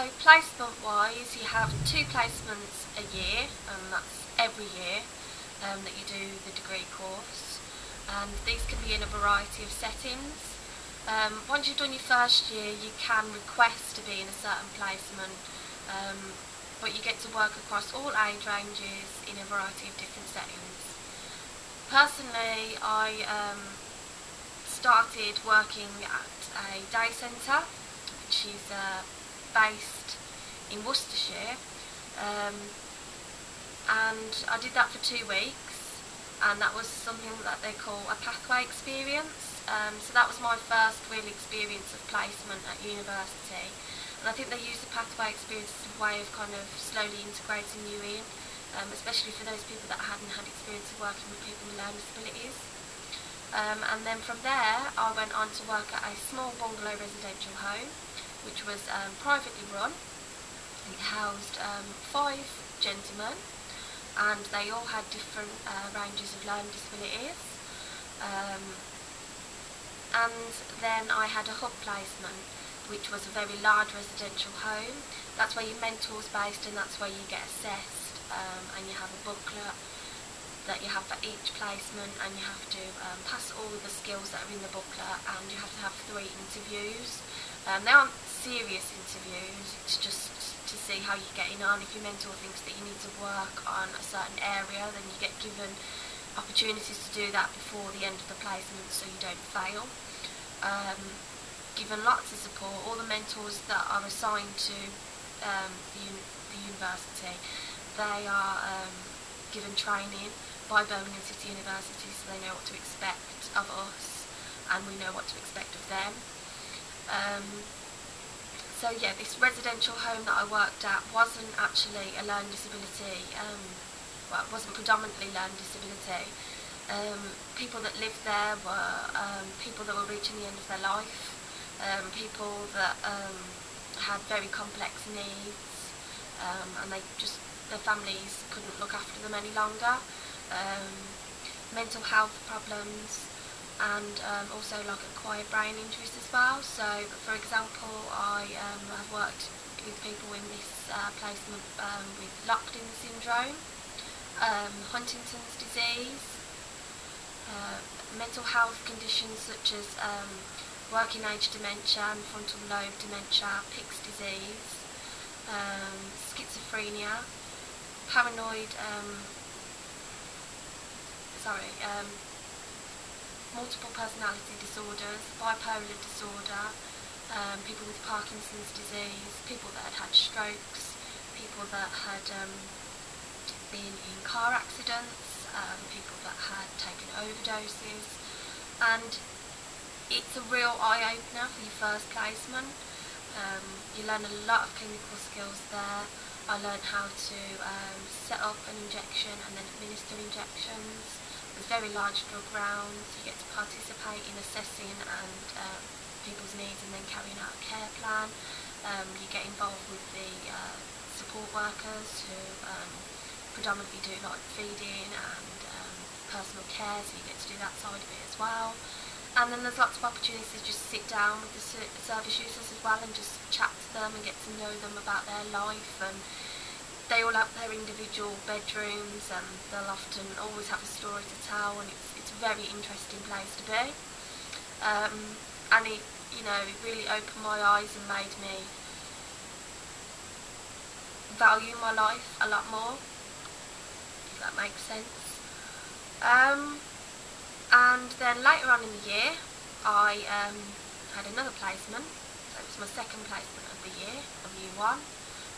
So placement-wise, you have 2 placements a year, and that's every year that you do the degree course. And these can be in a variety of settings. Once you've done your first year, you can request to be in a certain placement, but you get to work across all age ranges in a variety of different settings. Personally, I started working at a day centre, which is based in Worcestershire, and I did that for 2 weeks, and that was something that they call a pathway experience. So that was my first real experience of placement at university, and I think they used the pathway experience as a way of kind of slowly integrating you in, especially for those people that hadn't had experience of working with people with learning disabilities. And then from there I went on to work at a small bungalow residential home, which was privately run. It housed 5 gentlemen, and they all had different ranges of learning disabilities. And then I had a hub placement, which was a very large residential home. That's where your mentor's based, and that's where you get assessed, and you have a booklet that you have for each placement, and you have to pass all of the skills that are in the booklet, and you have to have 3 interviews. They aren't serious interviews, it's just to see how you're getting on. If your mentor thinks that you need to work on a certain area, then you get given opportunities to do that before the end of the placement so you don't fail. Given lots of support. All the mentors that are assigned to the university, they are given training by Birmingham City University, so they know what to expect of us and we know what to expect of them. So yeah, this residential home that I worked at wasn't actually a learning disability, well, it wasn't predominantly learning disability. People that lived there were people that were reaching the end of their life, people that had very complex needs, and their families couldn't look after them any longer. Mental health problems, and also like acquired brain injuries as well. So for example, I have worked with people in this placement with locked-in syndrome, Huntington's disease, mental health conditions such as working age dementia and frontal lobe dementia, Pick's disease, schizophrenia, paranoid, multiple personality disorders, bipolar disorder, people with Parkinson's disease, people that had strokes, people that had been in car accidents, people that had taken overdoses, and it's a real eye-opener for your first placement. You learn a lot of clinical skills there. I learned how to set up an injection and then administer injections. There's very large drug rounds. You get to participate in assessing and people's needs and then carrying out a care plan. You get involved with the support workers who predominantly do like feeding and personal care, so you get to do that side of it as well. And then there's lots of opportunities to just sit down with the service users as well and just chat to them and get to know them about their life. And they all have their individual bedrooms, and they'll often always have a story to tell, and it's a very interesting place to be. And it really opened my eyes and made me value my life a lot more, if that makes sense. And then later on in the year, I had another placement. So it was my second placement of the year, of year 1.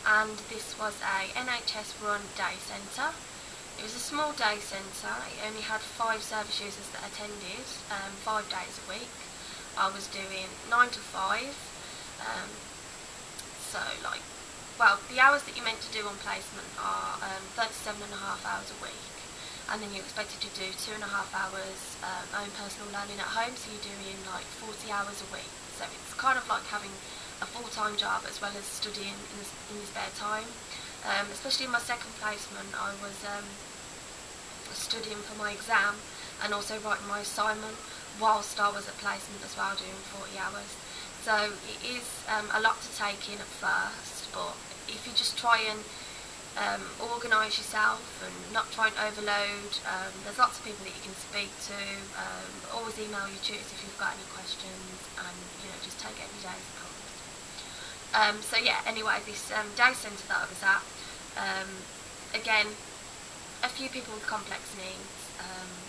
And this was a NHS-run day centre. It was a small day centre. It only had 5 service users that attended, 5 days a week. I was doing 9 to 5. The hours that you're meant to do on placement are 37.5 hours a week. And then you're expected to do 2.5 hours own personal learning at home, so you're doing like 40 hours a week. So it's kind of like having a full-time job as well as studying in your spare time. Especially in my second placement, I was studying for my exam and also writing my assignment whilst I was at placement as well, doing 40 hours. So it is a lot to take in at first, but if you just try and organise yourself and not try and overload, there's lots of people that you can speak to. Always email your tutors if you've got any questions, and just take it every day as it comes. So yeah, anyway, this day centre that I was at, again, a few people with complex needs.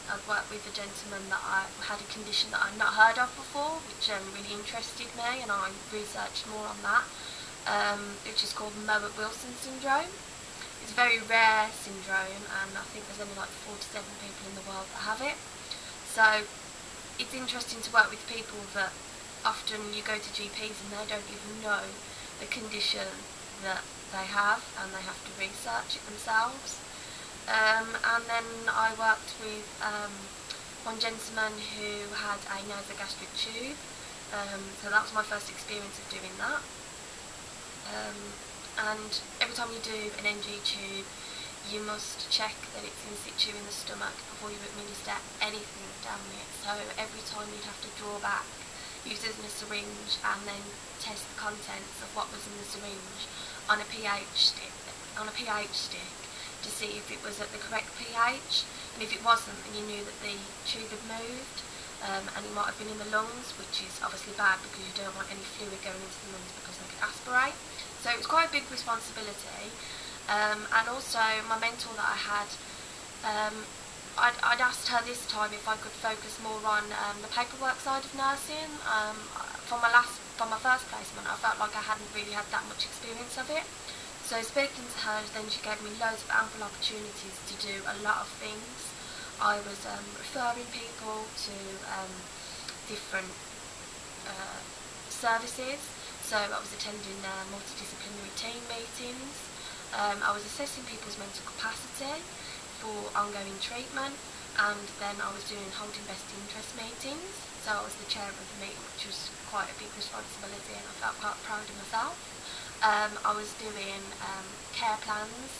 I've worked with a gentleman that I had a condition that I'd not heard of before, which really interested me, and I researched more on that, which is called Mowat-Wilson syndrome. It's a very rare syndrome, and I think there's only like 47 people in the world that have it. So it's interesting to work with people that often you go to GPs and they don't even know the condition that they have, and they have to research it themselves. And then I worked with one gentleman who had a nasogastric tube, so that was my first experience of doing that. And every time you do an NG tube, you must check that it's in situ in the stomach before you administer anything down it. So every time you'd have to draw back, use it in a syringe, and then test the contents of what was in the syringe on a pH stick, to see if it was at the correct pH, and if it wasn't, then you knew that the tube had moved, and it might have been in the lungs, which is obviously bad because you don't want any fluid going into the lungs because they could aspirate. So it was quite a big responsibility, and also my mentor that I had, I'd asked her this time if I could focus more on the paperwork side of nursing. For my first placement, I felt like I hadn't really had that much experience of it. So speaking to her, then she gave me loads of ample opportunities to do a lot of things. I was referring people to different services. So I was attending multidisciplinary team meetings. I was assessing people's mental capacity for ongoing treatment, and then I was doing holding best interest meetings. So I was the chair of the meeting, which was quite a big responsibility, and I felt quite proud of myself. I was doing care plans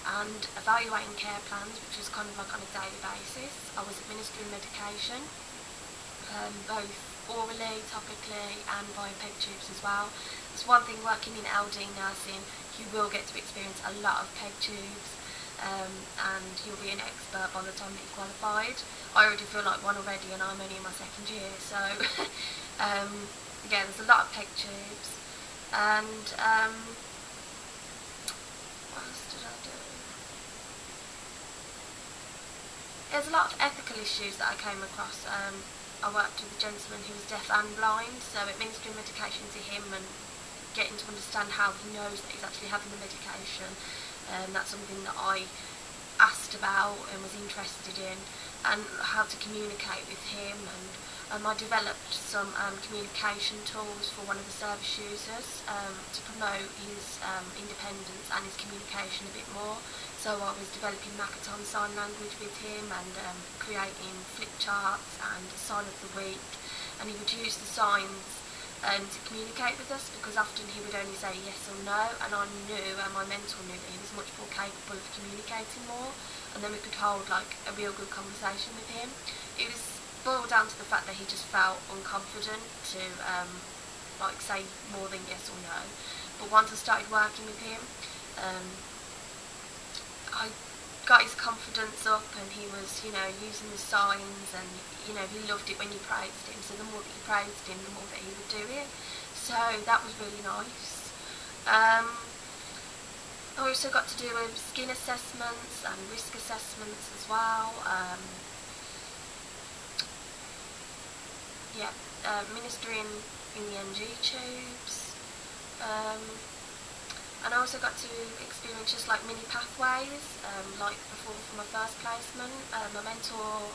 and evaluating care plans, which was kind of like on a daily basis. I was administering medication, both orally, topically, and via peg tubes as well. It's one thing working in LD nursing, you will get to experience a lot of peg tubes, and you'll be an expert by the time that you're qualified. I already feel like one already, and I'm only in my second year, so yeah, there's a lot of peg tubes. And what else did I do? There's a lot of ethical issues that I came across. I worked with a gentleman who was deaf and blind, so administering medication to him and getting to understand how he knows that he's actually having the medication. That's something that I asked about and was interested in, and how to communicate with him, and I developed some communication tools for one of the service users to promote his independence and his communication a bit more. So I was developing Makaton sign language with him, and creating flip charts and sign of the week, and he would use the signs to communicate with us, because often he would only say yes or no, and I knew, and my mentor knew, that he was much more capable of communicating more, and then we could hold like a real good conversation with him. It was boiled down to the fact that he just felt unconfident to like say more than yes or no. But once I started working with him, I got his confidence up, and he was, using the signs, and he loved it when you praised him. So the more that you praised him, the more that he would do it. So that was really nice. I also got to do skin assessments and risk assessments as well. Ministering in the NG tubes, and I also got to experience just like mini pathways, like before for my first placement. My mentor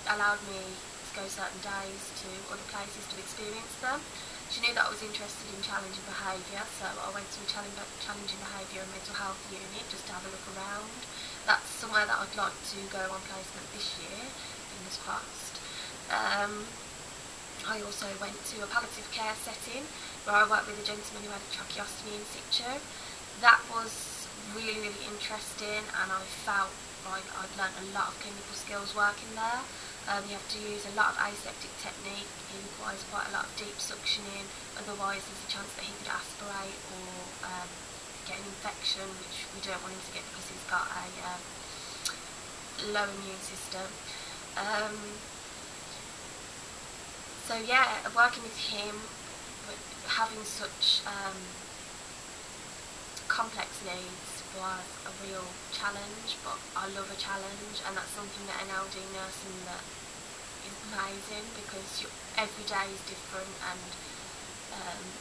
allowed me to go certain days to other places to experience them. She knew that I was interested in challenging behaviour, so I went to a challenging behaviour and mental health unit just to have a look around. That's somewhere that I'd like to go on placement this year, fingers crossed. I also went to a palliative care setting where I worked with a gentleman who had a tracheostomy in situ. That was really, really interesting, and I felt like I'd learnt a lot of clinical skills working there. You have to use a lot of aseptic technique. It requires quite a lot of deep suctioning, otherwise there's a chance that he could aspirate or get an infection, which we don't want him to get because he's got a low immune system. So yeah, working with him, having such complex needs was a real challenge, but I love a challenge, and that's something that an LD nursing that is amazing, because every day is different, and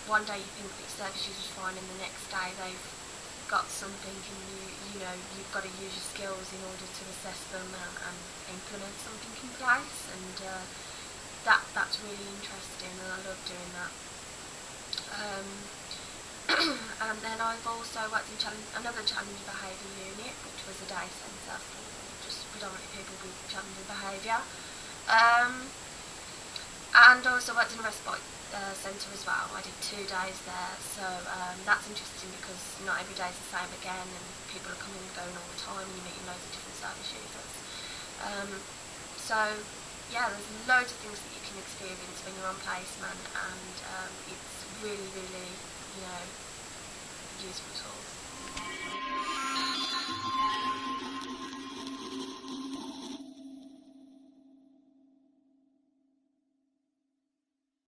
one day you think that your service user's fine, and the next day they've got something, and you know you've got to use your skills in order to assess them and implement something in place, and that's really interesting, and I love doing that. And then I've also worked in another challenging behaviour unit, which was a day centre for just predominantly people with challenging behaviour. And I also worked in a respite centre as well. I did 2 days there, so that's interesting because not every day is the same again, and people are coming and going all the time, and you're meeting loads of different service users. So yeah, there's loads of things that you can experience when you're on placement, and it's really, really, useful tools.